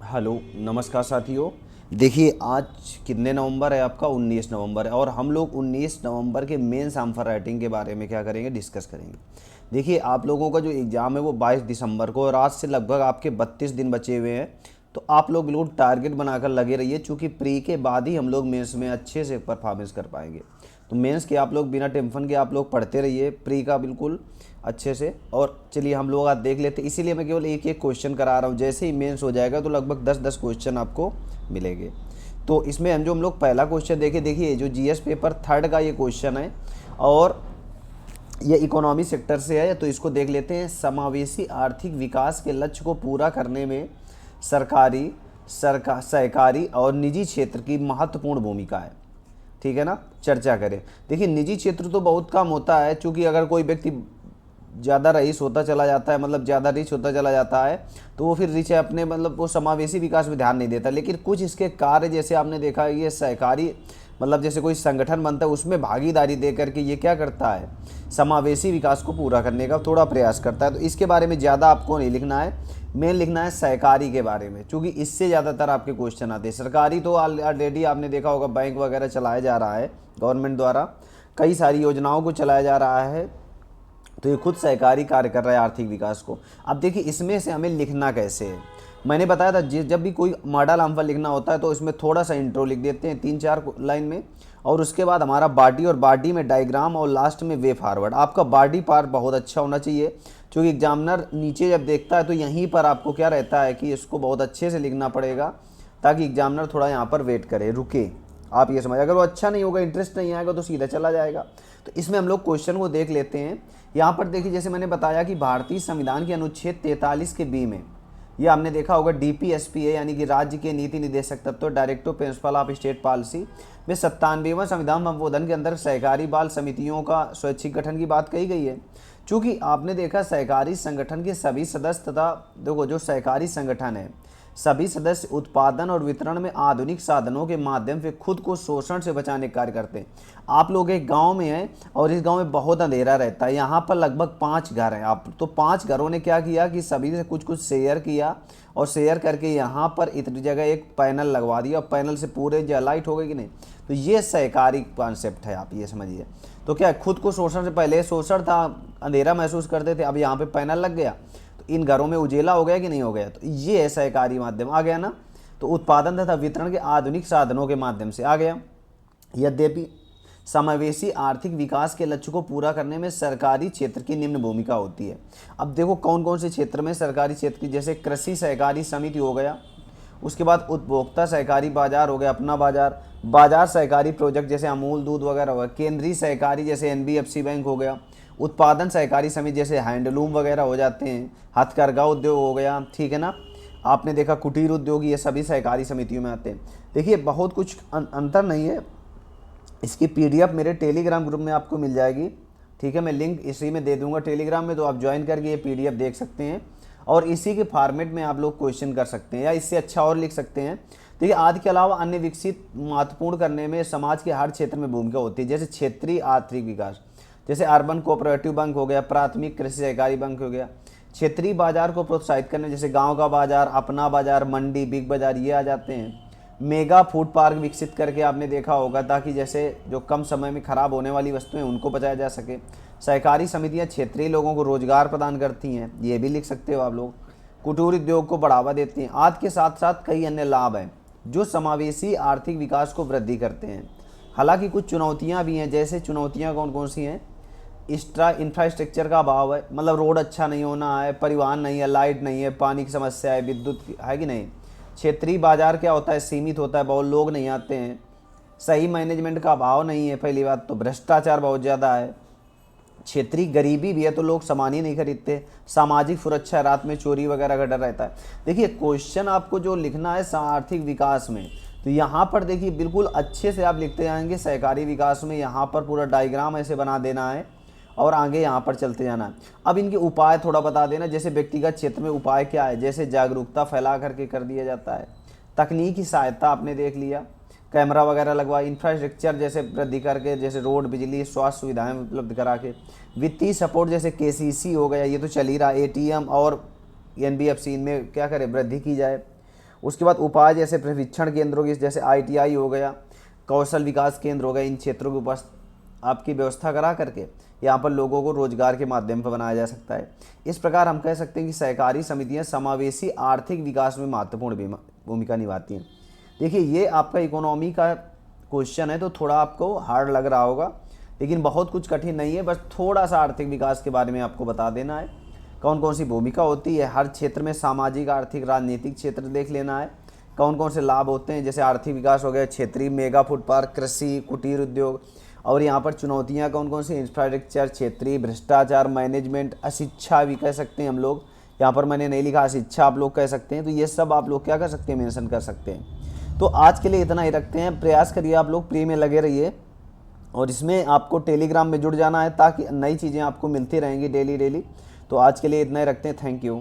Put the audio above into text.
Hello, नमस्कार साथियों। देखिए आज कितने नवंबर है आपका 19 नवंबर है और हम लोग 19 नवंबर के मेंस आंसर राइटिंग के बारे में क्या करेंगे, डिस्कस करेंगे। देखिए आप लोगों का जो एग्ज़ाम है वो 22 दिसंबर को और आज से लगभग आपके 32 दिन बचे हुए हैं। तो आप लोग बिल्कुल टारगेट बनाकर लगे रहिए, चूँकि प्री के बाद ही हम लोग मेंस में अच्छे से परफॉर्मेंस कर पाएंगे। तो मेंस के आप लोग बिना टेंशन के आप लोग पढ़ते रहिए, प्री का बिल्कुल अच्छे से। और चलिए हम लोग आज देख लेते हैं, इसीलिए मैं केवल एक एक क्वेश्चन करा रहा हूँ। जैसे ही मेंस हो जाएगा तो लगभग 10-10 क्वेश्चन आपको मिलेंगे। तो इसमें हम लोग पहला क्वेश्चन देखिए जो जीएस पेपर थर्ड का ये क्वेश्चन है और ये इकोनॉमी सेक्टर से है। तो इसको देख लेते हैं। समावेशी आर्थिक विकास के लक्ष्य को पूरा करने में सरकारी सहकारी और निजी क्षेत्र की महत्वपूर्ण भूमिका है। ठीक है ना, चर्चा करें। देखिए निजी क्षेत्र तो बहुत कम होता है, क्योंकि अगर कोई व्यक्ति ज़्यादा रईस होता चला जाता है, मतलब ज़्यादा रिच होता चला जाता है, तो वो फिर रिच है अपने, मतलब वो समावेशी विकास में ध्यान नहीं देता। लेकिन कुछ इसके कार्य जैसे आपने देखा है, ये सहकारी मतलब जैसे कोई संगठन बनता है उसमें भागीदारी दे करके ये क्या करता है, समावेशी विकास को पूरा करने का थोड़ा प्रयास करता है। तो इसके बारे में ज़्यादा आपको नहीं लिखना है, मेन लिखना है सहकारी के बारे में, क्योंकि इससे ज़्यादातर आपके क्वेश्चन आते हैं। सरकारी तो ऑलरेडी आपने देखा होगा, बैंक वगैरह चलाया जा रहा है गवर्नमेंट द्वारा, कई सारी योजनाओं को चलाया जा रहा है। तो ये खुद सहकारी कार्य कर रहा है आर्थिक विकास को। अब देखिए इसमें से हमें लिखना कैसे है। मैंने बताया था जब भी कोई मॉडल आंसर लिखना होता है तो इसमें थोड़ा सा इंट्रो लिख देते हैं 3-4 लाइन में, और उसके बाद हमारा बॉडी, और बॉडी में डायग्राम, और लास्ट में वे फॉरवर्ड। आपका बॉडी पार्ट बहुत अच्छा होना चाहिए, क्योंकि एग्जामिनर नीचे जब देखता है तो यहीं पर आपको क्या रहता है कि इसको बहुत अच्छे से लिखना पड़ेगा, ताकि एग्जामिनर थोड़ा यहाँ पर वेट करे, रुके। आप ये समझ, अगर वो अच्छा नहीं होगा, इंटरेस्ट नहीं आएगा, तो सीधा चला जाएगा। तो इसमें हम लोग क्वेश्चन को देख लेते हैं। यहाँ पर देखिए जैसे मैंने बताया कि भारतीय संविधान के अनुच्छेद 43 के बी में, ये हमने देखा होगा डीपीएसपी है, यानी कि राज्य के नीति निदेशक तत्व, directive principle of state policy में 97वां संविधान संशोधन के अंदर सहकारी बाल समितियों का स्वैच्छिक गठन की बात कही गई है। चूँकि आपने देखा सहकारी संगठन के सभी सदस्य तथा देखो जो सहकारी संगठन है, सभी सदस्य उत्पादन और वितरण में आधुनिक साधनों के माध्यम से खुद को शोषण से बचाने का कार्य करते हैं। आप लोग एक गांव में हैं और इस गांव में बहुत अंधेरा रहता है, यहाँ पर लगभग 5 घर हैं। आप तो 5 घरों ने क्या किया कि सभी से कुछ कुछ शेयर किया, और शेयर करके यहाँ पर इतनी जगह एक पैनल लगवा दिया, और पैनल से पूरे लाइट हो गई कि नहीं। तो ये सहकारी कॉन्सेप्ट है, आप ये समझिए। तो क्या खुद को शोषण से पहले शोषण था, अंधेरा महसूस करते थे, अब यहाँ पे पैनल लग गया तो इन घरों में उजेला हो गया कि नहीं हो गया। तो ये है सहकारी माध्यम, आ गया ना। तो उत्पादन तथा वितरण के आधुनिक साधनों के माध्यम से आ गया। यद्यपि समावेशी आर्थिक विकास के लक्ष्य को पूरा करने में सरकारी क्षेत्र की निम्न भूमिका होती है। अब देखो कौन कौन से क्षेत्र में सरकारी क्षेत्र की, जैसे कृषि सहकारी समिति हो गया, उसके बाद उपभोक्ता सहकारी बाजार हो गया, अपना बाजार, बाजार सहकारी प्रोजेक्ट जैसे अमूल दूध वगैरह हो गया, केंद्रीय सहकारी जैसे एनबीएफसी बैंक हो गया, उत्पादन सहकारी समिति जैसे हैंडलूम वगैरह हो जाते हैं, हथकरघा उद्योग हो गया, ठीक है ना। आपने देखा कुटीर उद्योग, ये सभी सहकारी समितियों में आते हैं। देखिए बहुत कुछ अंतर नहीं है। इसकी पीडीएफ मेरे टेलीग्राम ग्रुप में आपको मिल जाएगी, ठीक है। मैं लिंक इसी में दे दूंगा टेलीग्राम में, तो आप ज्वाइन करके ये पीडीएफ देख सकते हैं, और इसी के फॉर्मेट में आप लोग क्वेश्चन कर सकते हैं, या इससे अच्छा और लिख सकते हैं। देखिए आदि के अलावा अन्य विकसित महत्वपूर्ण करने में समाज के हर क्षेत्र में भूमिका होती है, जैसे क्षेत्रीय आर्थिक विकास, जैसे अर्बन कोऑपरेटिव बैंक हो गया, प्राथमिक कृषि सहकारी बैंक हो गया। क्षेत्रीय बाजार को प्रोत्साहित करने, जैसे गांव का बाजार, अपना बाजार, मंडी, बिग बाजार, ये आ जाते हैं। मेगा फूड पार्क विकसित करके आपने देखा होगा, ताकि जैसे जो कम समय में खराब होने वाली वस्तुएं उनको बचाया जा सके। सहकारी समितियां क्षेत्रीय लोगों को रोजगार प्रदान करती हैं, ये भी लिख सकते हो आप लोग। कुटीर उद्योग को बढ़ावा देती हैं। आदि के साथ साथ कई अन्य लाभ हैं जो समावेशी आर्थिक विकास को वृद्धि करते हैं। हालांकि कुछ चुनौतियां भी हैं, जैसे चुनौतियां कौन कौन सी हैं। इंफ्रास्ट्रक्चर का अभाव है, मतलब रोड अच्छा नहीं होना है, परिवहन नहीं है, लाइट नहीं है, पानी की समस्या है, विद्युत है कि नहीं। क्षेत्रीय बाजार क्या होता है, सीमित होता है, बहुत लोग नहीं आते हैं। सही मैनेजमेंट का अभाव नहीं है, पहली बात तो भ्रष्टाचार बहुत ज़्यादा है। क्षेत्रीय गरीबी भी है, तो लोग सामान ही नहीं खरीदते। सामाजिक सुरक्षा, रात में चोरी वगैरह का डर रहता है। देखिए क्वेश्चन आपको जो लिखना है आर्थिक विकास में, तो यहाँ पर देखिए बिल्कुल अच्छे से आप लिखते जाएंगे। सहकारी विकास में यहाँ पर पूरा डायग्राम ऐसे बना देना है, और आगे यहाँ पर चलते जाना है। अब इनके उपाय थोड़ा बता देना, जैसे व्यक्तिगत क्षेत्र में उपाय क्या है, जैसे जागरूकता फैला करके कर दिया जाता है। तकनीकी सहायता आपने देख लिया, कैमरा वगैरह लगवा, इंफ्रास्ट्रक्चर जैसे वृद्धि करके, जैसे रोड, बिजली, स्वास्थ्य सुविधाएं उपलब्ध करा के, वित्तीय सपोर्ट जैसे केसीसी हो गया, ये तो चल ही रहा, एटीएम और एनबीएफसी, इनमें क्या करे, वृद्धि की जाए। उसके बाद उपाय जैसे प्रशिक्षण केंद्रों की, जैसे ITI हो गया, कौशल विकास केंद्र हो गए, इन क्षेत्रों के ऊपर आपकी व्यवस्था करा करके यहाँ पर लोगों को रोजगार के माध्यम पर बनाया जा सकता है। इस प्रकार हम कह सकते हैं कि सहकारी समितियाँ समावेशी आर्थिक विकास में महत्वपूर्ण भूमिका निभाती हैं। देखिए ये आपका इकोनॉमी का क्वेश्चन है तो थोड़ा आपको हार्ड लग रहा होगा, लेकिन बहुत कुछ कठिन नहीं है, बस थोड़ा सा आर्थिक विकास के बारे में आपको बता देना है, कौन कौन सी भूमिका होती है हर क्षेत्र में, सामाजिक, आर्थिक, राजनीतिक क्षेत्र देख लेना है, कौन कौन से लाभ होते हैं, जैसे आर्थिक विकास हो गया, क्षेत्रीय मेगा फूड पार्क, कृषि, कुटीर उद्योग, और यहाँ पर चुनौतियाँ कौन कौन सी, इंफ्रास्ट्रक्चर, क्षेत्रीय भ्रष्टाचार, मैनेजमेंट, अशिक्षा भी कह सकते हैं हम लोग, यहाँ पर मैंने नहीं लिखा अशिक्षा आप लोग कह सकते हैं, तो ये सब आप लोग क्या कर सकते हैं, मेंशन कर सकते हैं। तो आज के लिए इतना ही रखते हैं, प्रयास करिए आप लोग प्री में लगे रहिए, और इसमें आपको टेलीग्राम में जुड़ जाना है ताकि नई चीज़ें आपको मिलती रहेंगी डेली डेली। तो आज के लिए इतना ही रखते हैं, थैंक यू।